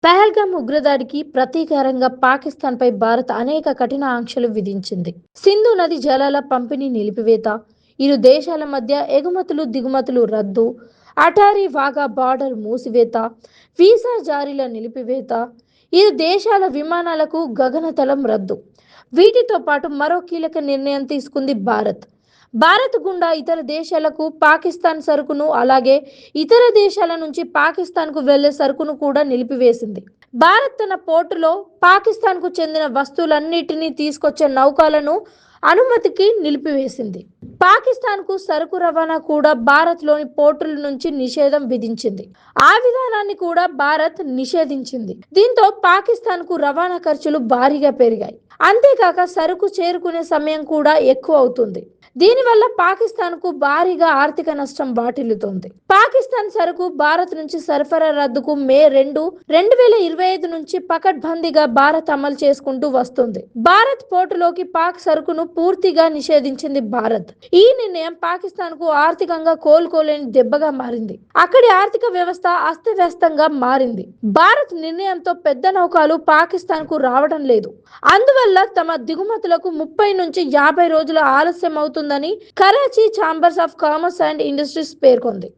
పహల్గామ్ ఉగ్రదాడికి ప్రతీకారంగా పాకిస్తాన్పై భారత్ అనేక కఠిన ఆంక్షలు విధించింది. సింధు నది జలాల పంపిణీ నిలిపివేత, ఇరు దేశాల మధ్య ఎగుమతులు దిగుమతులు రద్దు, అటారీ వాఘా బార్డర్ మూసివేత, వీసా జారీల నిలిపివేత, ఇరు దేశాల విమానాలకు గగనతలం రద్దు. వీటితో పాటు మరో కీలక నిర్ణయం తీసుకుంది భారత్. భారత్ గుండా ఇతర దేశాలకు పాకిస్తాన్ సరుకును, అలాగే ఇతర దేశాల నుంచి పాకిస్తాన్కు వెళ్లే సరుకును కూడా నిలిపివేసింది. భారత్ తన పోర్టులో పాకిస్తాన్కు చెందిన వస్తువులన్నిటినీ తీసుకొచ్చే నౌకలను అనుమతికి నిలిపివేసింది. పాకిస్తాన్కు సరుకు రవాణా కూడా భారత్లోని పోర్టుల నుంచి నిషేధం విధించింది. ఆ విధానాన్ని కూడా భారత్ నిషేధించింది. దీంతో పాకిస్తాన్కు రవాణా ఖర్చులు భారీగా పెరిగాయి. అంతేకాక సరుకు చేరుకునే సమయం కూడా ఎక్కువ అవుతుంది. దీనివల్ల పాకిస్తాన్కు భారీగా ఆర్థిక నష్టం వాటిల్లుతోంది. పాకిస్తాన్ సరుకు భారత్ నుంచి సరఫరా రద్దుకు మే 2, 2025 నుంచి పకడ్బందీగా భారత్ అమలు చేసుకుంటూ వస్తుంది. భారత్ పోర్టులోకి పాక్ సరుకును పూర్తిగా నిషేధించింది భారత్. ఈ నిర్ణయం పాకిస్తాన్కు ఆర్థికంగా కోలుకోలేని దెబ్బగా మారింది. అక్కడి ఆర్థిక వ్యవస్థ అస్తవ్యస్తంగా మారింది. భారత్ నిర్ణయంతో పెద్ద నౌకలు పాకిస్తాన్కు రావడం లేదు. అందువల్ల తమ దిగుమతులకు 30 నుంచి 50 రోజుల ఆలస్యం అవుతుందని Karachi chambers of commerce and industries పేర్కొంది.